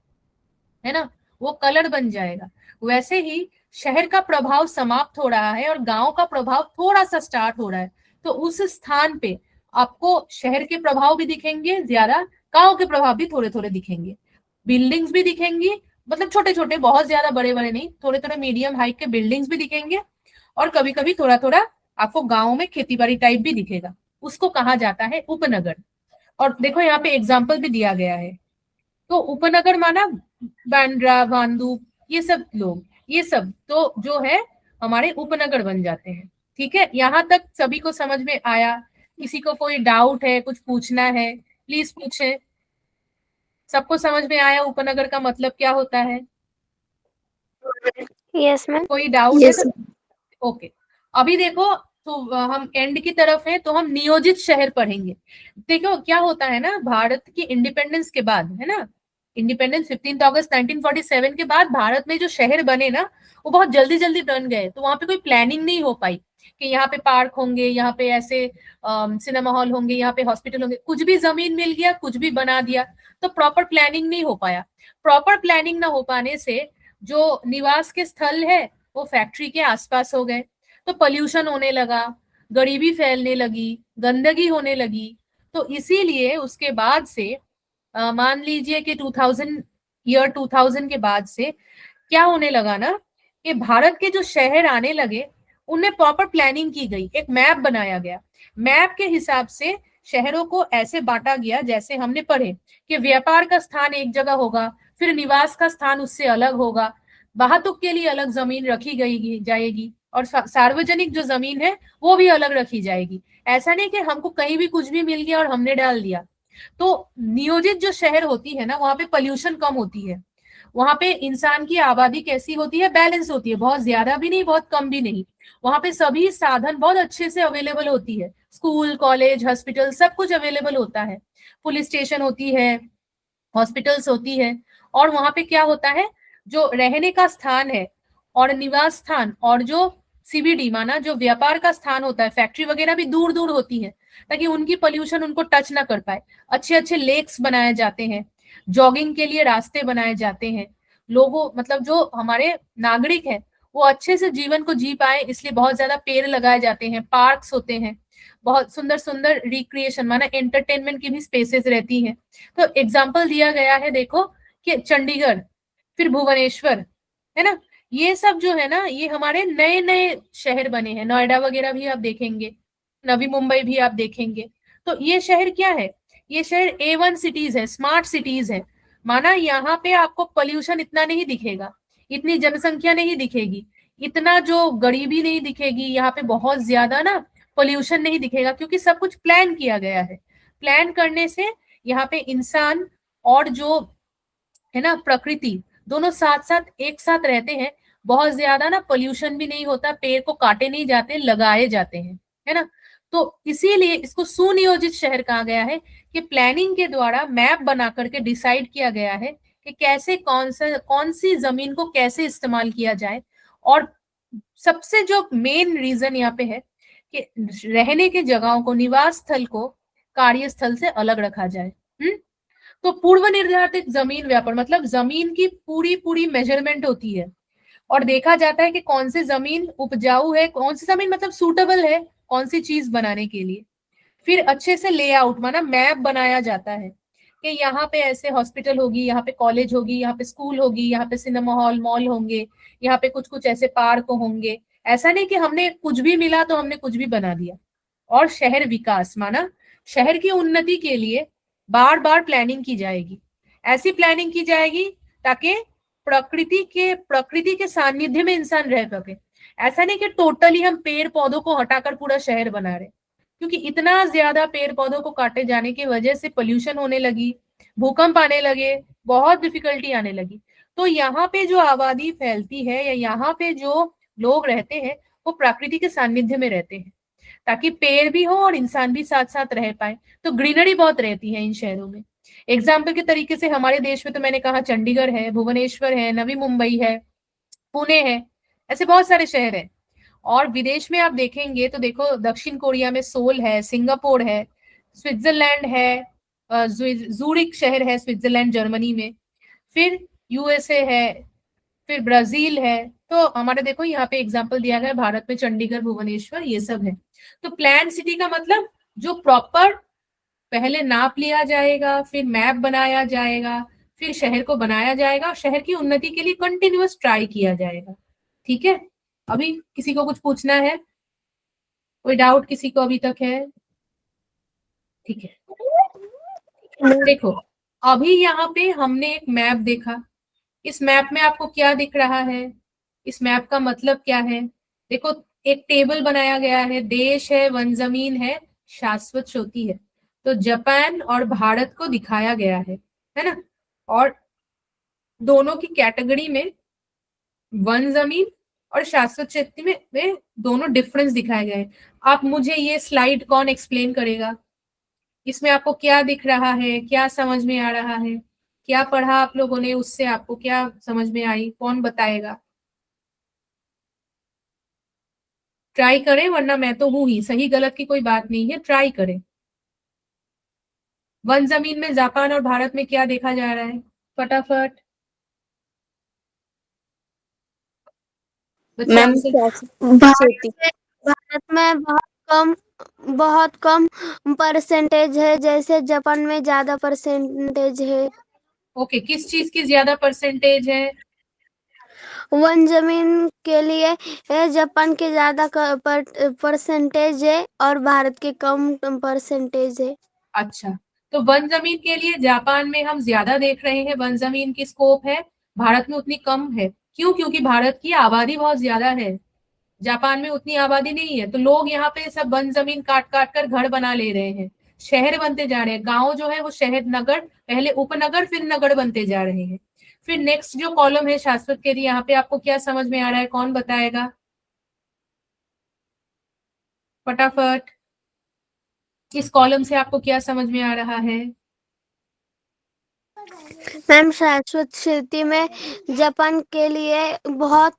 है ना, वो कलर बन जाएगा। वैसे ही शहर का प्रभाव समाप्त हो रहा है और गांव का प्रभाव थोड़ा सा स्टार्ट हो रहा है, तो उस स्थान पे आपको शहर के प्रभाव भी दिखेंगे ज्यादा, गांव के प्रभाव भी थोड़े थोड़े दिखेंगे, बिल्डिंग्स भी दिखेंगी, मतलब छोटे छोटे, बहुत ज्यादा बड़े बड़े नहीं, थोड़े थोड़े मीडियम हाइट के बिल्डिंग्स भी दिखेंगे, और कभी कभी थोड़ा थोड़ा आपको गांव में खेती बाड़ी टाइप भी दिखेगा, उसको कहा जाता है उपनगर। और देखो यहाँ पे एग्जाम्पल भी दिया गया है, तो उपनगर माना बांद्रा, भांडुप, ये सब लोग, ये सब तो जो है हमारे उपनगर बन जाते हैं। ठीक है, यहाँ तक सभी को समझ में आया? किसी को कोई डाउट है, कुछ पूछना है, प्लीज पूछे। सबको समझ में आया उपनगर का मतलब क्या होता है? Yes ma'am. कोई डाउट है यस। तो ओके। अभी देखो, तो हम एंड की तरफ है, तो हम नियोजित शहर पढ़ेंगे। देखो क्या होता है ना, भारत की इंडिपेंडेंस के बाद, है ना, इंडिपेंडेंस 15 अगस्त 1947 के बाद भारत में जो शहर बने ना, वो बहुत जल्दी जल्दी बन गए, तो वहां पे कोई प्लानिंग नहीं हो पाई कि यहाँ पे पार्क होंगे, यहाँ पे ऐसे सिनेमा हॉल होंगे, यहाँ पे हॉस्पिटल होंगे, कुछ भी जमीन मिल गया, कुछ भी बना दिया, तो प्रॉपर प्लानिंग नहीं हो पाया। प्रॉपर प्लानिंग ना हो पाने से जो निवास के स्थल है वो फैक्ट्री के आसपास हो गए, तो पोल्यूशन होने लगा, गरीबी फैलने लगी, गंदगी होने लगी। तो इसीलिए उसके बाद से मान लीजिए कि 2000 के बाद से क्या होने लगा ना, कि भारत के जो शहर आने लगे उनमें प्रॉपर प्लानिंग की गई, एक मैप बनाया गया, मैप के हिसाब से शहरों को ऐसे बांटा गया जैसे हमने पढ़े कि व्यापार का स्थान एक जगह होगा, फिर निवास का स्थान उससे अलग होगा, वाहतुक के लिए अलग जमीन रखी गई जाएगी, और सार्वजनिक जो जमीन है वो भी अलग रखी जाएगी। ऐसा नहीं कि हमको कहीं भी कुछ भी मिल गया और हमने डाल दिया। तो नियोजित जो शहर होती है ना, वहां पे पोल्यूशन कम होती है, वहां पे इंसान की आबादी कैसी होती है, बैलेंस होती है, बहुत ज्यादा भी नहीं बहुत कम भी नहीं, वहां पे सभी साधन बहुत अच्छे से अवेलेबल होती है, स्कूल कॉलेज हॉस्पिटल सब कुछ अवेलेबल होता है, पुलिस स्टेशन होती है, हॉस्पिटल्स होती है। और वहां पे क्या होता है, जो रहने का स्थान है और निवास स्थान और जो सीबीडी माना जो व्यापार का स्थान होता है, फैक्ट्री वगैरह भी दूर दूर होती है, ताकि उनकी पोल्यूशन उनको टच ना कर पाए। अच्छे अच्छे लेक्स बनाए जाते हैं, जॉगिंग के लिए रास्ते बनाए जाते हैं, लोगों मतलब जो हमारे नागरिक हैं वो अच्छे से जीवन को जी पाए, इसलिए बहुत ज्यादा पेड़ लगाए जाते हैं, पार्क्स होते हैं, बहुत सुंदर सुंदर रिक्रिएशन माना एंटरटेनमेंट की भी स्पेसेस रहती हैं। तो एग्जाम्पल दिया गया है, देखो कि चंडीगढ़, फिर भुवनेश्वर, है ना। ये सब जो है ना, ये हमारे नए नए शहर बने हैं, नोएडा वगैरह भी आप देखेंगे, नवी मुंबई भी आप देखेंगे। तो ये शहर क्या है, ये शहर A1 सिटीज है, स्मार्ट सिटीज है। माना यहाँ पे आपको पोल्यूशन इतना नहीं दिखेगा, इतनी जनसंख्या नहीं दिखेगी, इतना जो गरीबी नहीं दिखेगी, यहाँ पे बहुत ज्यादा ना पोल्यूशन नहीं दिखेगा, क्योंकि सब कुछ प्लान किया गया है। प्लान करने से यहाँ पे इंसान और जो है ना प्रकृति, दोनों साथ साथ एक साथ रहते हैं। बहुत ज्यादा ना पोल्यूशन भी नहीं होता, पेड़ को काटे नहीं जाते, लगाए जाते हैं, है ना। तो इसीलिए इसको सुनियोजित शहर कहा गया है, कि प्लानिंग के द्वारा मैप बना करके डिसाइड किया गया है कि कैसे कौन सी जमीन को कैसे इस्तेमाल किया जाए। और सबसे जो मेन रीजन यहाँ पे है कि रहने के जगहों को, निवास स्थल को कार्यस्थल से अलग रखा जाए। तो पूर्व निर्धारित जमीन व्यापार मतलब जमीन की पूरी पूरी मेजरमेंट होती है, और देखा जाता है कि कौन सी जमीन उपजाऊ है, कौन सी जमीन मतलब सूटेबल है कौन सी चीज बनाने के लिए। फिर अच्छे से लेआउट माना मैप बनाया जाता है कि यहाँ पे ऐसे हॉस्पिटल होगी, यहाँ पे कॉलेज होगी, यहाँ पे स्कूल होगी, यहाँ पे सिनेमा हॉल मॉल होंगे, यहाँ पे कुछ कुछ ऐसे पार्क होंगे। ऐसा नहीं कि हमने कुछ भी मिला तो हमने कुछ भी बना दिया। और शहर विकास माना शहर की उन्नति के लिए बार बार प्लानिंग की जाएगी, ऐसी प्लानिंग की जाएगी ताकि प्रकृति के सानिध्य में इंसान रह सके। ऐसा नहीं कि टोटली हम पेड़ पौधों को हटाकर पूरा शहर बना रहे, क्योंकि इतना ज्यादा पेड़ पौधों को काटे जाने की वजह से पोल्यूशन होने लगी, भूकंप आने लगे, बहुत डिफिकल्टी आने लगी। तो यहाँ पे जो आबादी फैलती है या यहाँ पे जो लोग रहते हैं वो प्रकृति के सानिध्य में रहते हैं, ताकि पेड़ भी हो और इंसान भी साथ साथ रह पाए। तो ग्रीनरी बहुत रहती है इन शहरों में। एग्जाम्पल के तरीके से हमारे देश में तो मैंने कहा चंडीगढ़ है, भुवनेश्वर है, नवी मुंबई है, पुणे है, ऐसे बहुत सारे शहर हैं। और विदेश में आप देखेंगे तो देखो दक्षिण कोरिया में सोल है, सिंगापुर है, स्विट्जरलैंड है, जूरिक शहर है स्विट्जरलैंड जर्मनी में, फिर USA है, फिर ब्राजील है। तो हमारे देखो यहाँ पे एग्जांपल दिया गया है भारत में चंडीगढ़, भुवनेश्वर, ये सब है। तो प्लान सिटी का मतलब जो प्रॉपर पहले नाप लिया जाएगा, फिर मैप बनाया जाएगा, फिर शहर को बनाया जाएगा, शहर की उन्नति के लिए कंटिन्यूअस ट्राई किया जाएगा। ठीक है, अभी किसी को कुछ पूछना है, कोई डाउट किसी को अभी तक है? ठीक है, देखो अभी यहाँ पे हमने एक मैप देखा, इस मैप में आपको क्या दिख रहा है, इस मैप का मतलब क्या है? देखो एक टेबल बनाया गया है, देश है, वन जमीन है, शाश्वत ज्योति है। तो जापान और भारत को दिखाया गया है ना। और दोनों की कैटेगरी में वन जमीन और शाश्वत ज्योति में दोनों डिफरेंस दिखाए गए। आप मुझे ये स्लाइड कौन एक्सप्लेन करेगा, इसमें आपको क्या दिख रहा है, क्या समझ में आ रहा है, क्या पढ़ा आप लोगों ने, उससे आपको क्या समझ में आई, कौन बताएगा? ट्राई करें, वरना मैं तो हूं ही, सही गलत की कोई बात नहीं है, ट्राई करें। वन जमीन में जापान और भारत में क्या देखा जा रहा है, फटाफट बच्चे मैम आंसर। भारत में बहुत कम परसेंटेज है, जैसे जापान में ज्यादा परसेंटेज है। ओके, किस चीज की ज्यादा परसेंटेज है? वन जमीन के लिए जापान के ज्यादा परसेंटेज है और भारत के कम परसेंटेज है। अच्छा, तो वन जमीन के लिए जापान में हम ज्यादा देख रहे हैं, वन जमीन की स्कोप है, भारत में उतनी कम है। क्यों? क्योंकि भारत की आबादी बहुत ज्यादा है, जापान में उतनी आबादी नहीं है। तो लोग यहाँ पे सब वन जमीन काट काट कर घर बना ले रहे हैं, शहर बनते जा रहे हैं, गांव जो है वो शहर नगर, पहले उपनगर फिर नगर बनते जा रहे हैं। फिर नेक्स्ट जो कॉलम है शाश्वत के लिए, यहाँ पे आपको क्या समझ में आ रहा है, कौन बताएगा फटाफट? इस कॉलम से आपको क्या समझ में आ रहा है? मैम शाश्वत खेती में जापान के लिए बहुत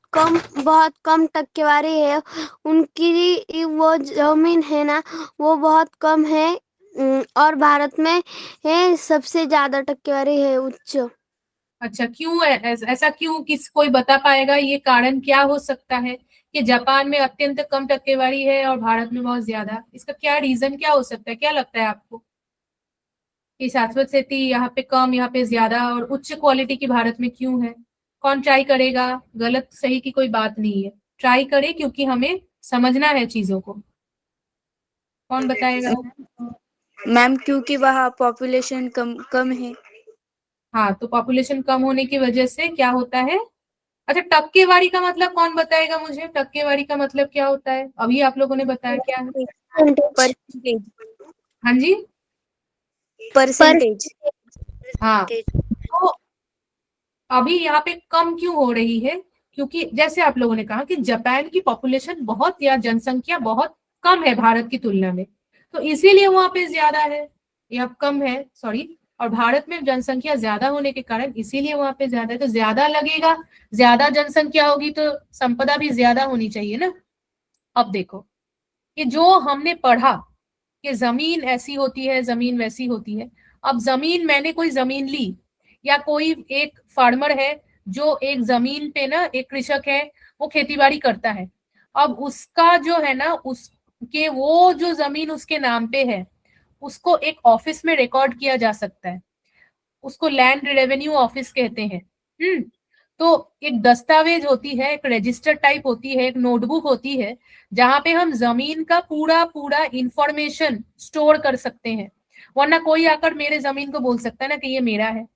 कम टक्केवारी है, उनकी वो जमीन है ना वो बहुत कम है। और भारत में सबसे ज्यादा टक्केवारी है, उच्च। अच्छा, क्यों ऐसा क्यों, किस कोई बता पाएगा ये कारण क्या हो सकता है कि जापान में अत्यंत कम टक्केवारी है और भारत में बहुत ज्यादा? इसका क्या रीजन क्या हो सकता है, क्या लगता है आपको कि शाश्वत खेती यहाँ पे कम यहाँ पे ज्यादा और उच्च क्वालिटी की भारत में क्यों है? कौन ट्राई करेगा? गलत सही की कोई बात नहीं है, ट्राई करे क्योंकि हमें समझना है चीजों को। कौन बताएगा? मैम क्योंकि वहाँ पॉपुलेशन कम कम है। हाँ, तो पॉपुलेशन कम होने की वजह से क्या होता है? अच्छा, टक्केवारी का मतलब कौन बताएगा मुझे? टक्केवारी का मतलब क्या होता है? अभी आप लोगों ने बताया क्या है? परसेंटेज। हाँ जी, परसेंटेज। हाँ। तो अभी यहाँ पे कम क्यों हो रही है? क्योंकि जैसे आप लोगों ने कहा कि जापान की पॉपुलेशन बहुत या जनसंख्या बहुत कम है भारत की तुलना में, तो इसीलिए वहां पे ज्यादा है या कम है, सॉरी। और भारत में जनसंख्या ज्यादा होने के कारण इसीलिए वहां पे ज्यादा है, तो ज्यादा लगेगा, ज्यादा जनसंख्या होगी तो संपदा भी ज्यादा होनी चाहिए ना। अब देखो, कि जो हमने पढ़ा कि जमीन ऐसी होती है, जमीन वैसी होती है। अब जमीन, मैंने कोई जमीन ली, या कोई एक फार्मर है जो एक जमीन पे ना, एक कृषक है, वो खेतीबाड़ी करता है। अब उसका जो है ना, उसके वो जो जमीन उसके नाम पे है, उसको एक ऑफिस में रिकॉर्ड किया जा सकता है। उसको लैंड रेवेन्यू ऑफिस कहते हैं। हम्म। तो एक दस्तावेज होती है, एक रजिस्टर टाइप होती है, एक नोटबुक होती है, जहां पे हम जमीन का पूरा पूरा इंफॉर्मेशन स्टोर कर सकते हैं। वरना कोई आकर मेरे जमीन को बोल सकता है ना कि ये मेरा है।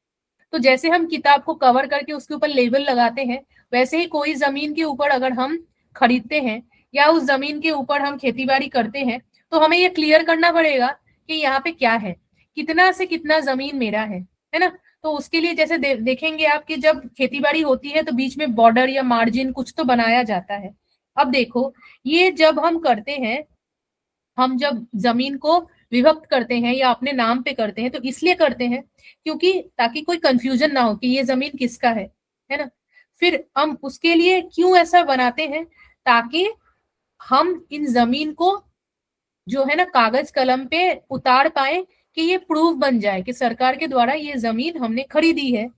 तो जैसे हम किताब को कवर करके उसके ऊपर लेबल लगाते हैं, वैसे ही कोई जमीन के ऊपर अगर हम खरीदते हैं या उस जमीन के ऊपर हम खेतीबाड़ी करते हैं, तो हमें ये क्लियर करना पड़ेगा कि यहाँ पे क्या है, कितना से कितना जमीन मेरा है ना। तो उसके लिए जैसे देखेंगे आप कि जब खेतीबाड़ी होती है तो बीच में बॉर्डर या मार्जिन कुछ तो बनाया जाता है। अब देखो, ये जब हम करते हैं, हम जब जमीन को विभक्त करते हैं या अपने नाम पे करते हैं, तो इसलिए करते हैं क्योंकि ताकि कोई कंफ्यूजन ना हो कि ये जमीन किसका है ना। फिर हम उसके लिए क्यों ऐसा बनाते हैं? ताकि हम इन जमीन को जो है ना कागज कलम पे उतार पाए, कि ये प्रूफ बन जाए कि सरकार के द्वारा ये जमीन हमने खरीदी है,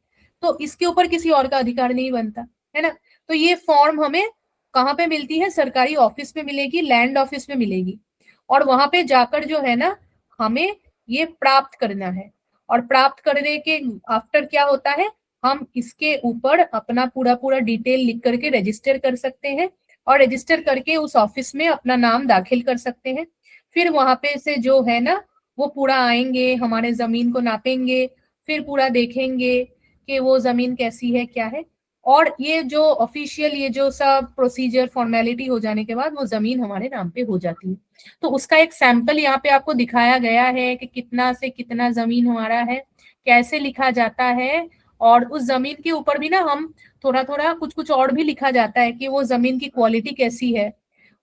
तो इसके ऊपर किसी और का अधिकार नहीं बनता, है ना। तो ये फॉर्म हमें कहाँ पे मिलती है? सरकारी ऑफिस में मिलेगी, लैंड ऑफिस में मिलेगी। और वहां पे जाकर जो है ना, हमें ये प्राप्त करना है। और प्राप्त करने के आफ्टर क्या होता है? हम इसके ऊपर अपना पूरा पूरा डिटेल लिख करके रजिस्टर कर सकते हैं, और रजिस्टर करके उस ऑफिस में अपना नाम दाखिल कर सकते हैं। फिर वहां पे से जो है ना, वो पूरा आएंगे, हमारे जमीन को नापेंगे, फिर पूरा देखेंगे कि वो जमीन कैसी है, क्या है। और ये जो ऑफिशियल, ये जो सब प्रोसीजर फॉर्मेलिटी हो जाने के बाद वो जमीन हमारे नाम पे हो जाती है। तो उसका एक सैंपल यहाँ पे आपको दिखाया गया है कि कितना से कितना जमीन हमारा है, कैसे लिखा जाता है। और उस जमीन के ऊपर भी ना हम थोड़ा थोड़ा कुछ कुछ और भी लिखा जाता है कि वो जमीन की क्वालिटी कैसी है,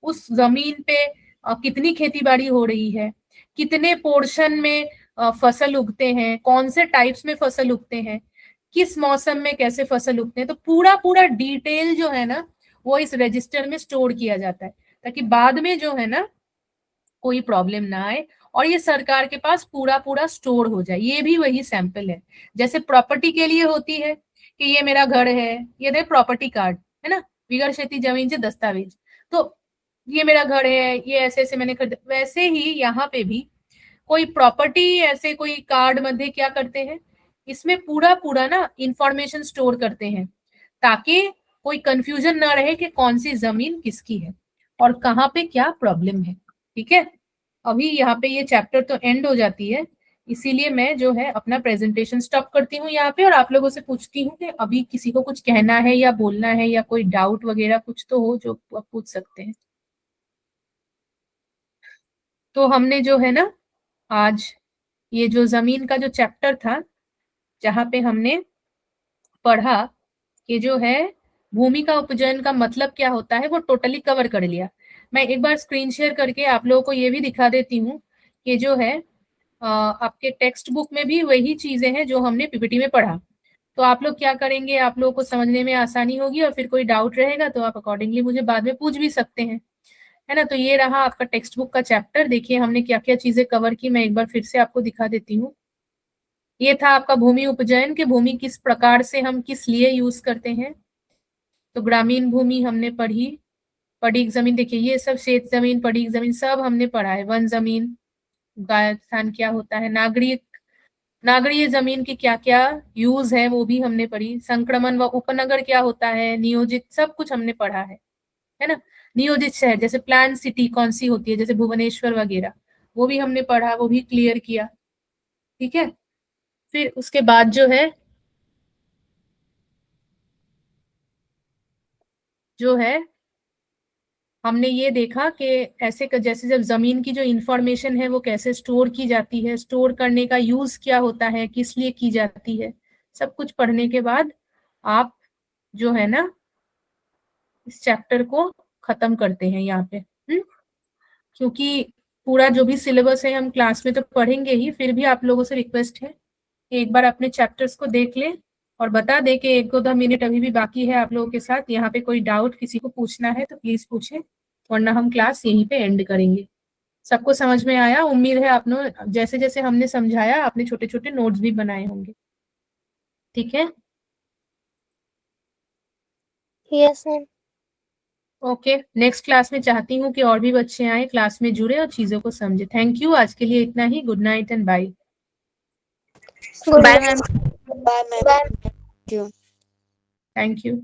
उस जमीन पे कितनी खेतीबाड़ी हो रही है, कितने पोर्शन में फसल उगते हैं, कौन से टाइप्स में फसल उगते हैं, किस मौसम में कैसे फसल उगते हैं। तो पूरा पूरा डिटेल जो है ना, वो इस रजिस्टर में स्टोर किया जाता है, ताकि बाद में जो है ना कोई प्रॉब्लम ना आए, और ये सरकार के पास पूरा पूरा स्टोर हो जाए। ये भी वही सैंपल है, जैसे प्रॉपर्टी के लिए होती है कि ये मेरा घर है, ये दे प्रॉपर्टी कार्ड, है ना, बिगर शेती जमीन से दस्तावेज। तो ये मेरा घर है, ये ऐसे ऐसे मैंने खरीदा, वैसे ही यहाँ पे भी कोई प्रॉपर्टी, ऐसे कोई कार्ड मध्ये क्या करते हैं, इसमें पूरा पूरा ना इंफॉर्मेशन स्टोर करते हैं, ताकि कोई कंफ्यूजन ना रहे कि कौन सी जमीन किसकी है और कहाँ पे क्या प्रॉब्लम है। ठीक है, अभी यहाँ पे ये चैप्टर तो एंड हो जाती है, इसीलिए मैं जो है अपना प्रेजेंटेशन स्टॉप करती हूँ यहाँ पे, और आप लोगों से पूछती हूँ कि अभी किसी को कुछ कहना है या बोलना है, या कोई डाउट वगैरह कुछ तो हो जो आप पूछ सकते हैं। तो हमने जो है ना आज ये जो जमीन का जो चैप्टर था, जहाँ पे हमने पढ़ा कि जो है भूमि का उपजन का मतलब क्या होता है, वो टोटली कवर कर लिया। मैं एक बार स्क्रीन शेयर करके आप लोगों को ये भी दिखा देती हूँ कि जो है आपके टेक्स्ट बुक में भी वही चीजें हैं जो हमने पीपीटी में पढ़ा। तो आप लोग क्या करेंगे, आप लोगों को समझने में आसानी होगी, और फिर कोई डाउट रहेगा तो आप अकॉर्डिंगली मुझे बाद में पूछ भी सकते हैं, है ना। तो ये रहा आपका टेक्स्ट बुक का चैप्टर। देखिए हमने क्या क्या चीजें कवर की, मैं एक बार फिर से आपको दिखा देती हूँ। ये था आपका भूमि उपजन, के भूमि किस प्रकार से हम किस लिए यूज करते हैं। तो ग्रामीण भूमि हमने पढ़ी, पड़ीक जमीन, देखिए ये सब शेत जमीन, पड़ीक जमीन सब हमने पढ़ा है। वन जमीन, गायस्थान क्या होता है, नागरिक नागरीय जमीन की क्या क्या यूज है वो भी हमने पढ़ी। संक्रमण व उपनगर क्या होता है, नियोजित, सब कुछ हमने पढ़ा है ना। नियोजित शहर जैसे प्लान सिटी कौन सी होती है, जैसे भुवनेश्वर वगैरह, वो भी हमने पढ़ा, वो भी क्लियर किया। ठीक है, फिर उसके बाद जो है हमने ये देखा कि ऐसे जैसे जब जमीन की जो इंफॉर्मेशन है वो कैसे स्टोर की जाती है, स्टोर करने का यूज क्या होता है, किस लिए की जाती है, सब कुछ पढ़ने के बाद आप जो है ना इस चैप्टर को खत्म करते हैं यहाँ पे। क्योंकि पूरा जो भी सिलेबस है हम क्लास में तो पढ़ेंगे ही, फिर भी आप लोगों से रिक्वेस्ट है कि एक बार अपने चैप्टर्स को देख लें और बता दें कि 1-2 मिनट अभी भी बाकी है आप लोगों के साथ। यहाँ पे कोई डाउट किसी को पूछना है तो प्लीज पूछें, वरना हम क्लास यहीं पे एंड करेंगे। सबको समझ में आया? उम्मीद है आपने जैसे जैसे हमने समझाया आपने छोटे छोटे नोट्स भी बनाए होंगे। ठीक है, yes ma'am. Okay. Next class में चाहती हूँ कि और भी बच्चे आए, क्लास में जुड़े और चीजों को समझे। थैंक यू, आज के लिए इतना ही। Good night and bye. Good bye night. Ma'am. Bye ma'am. Thank you.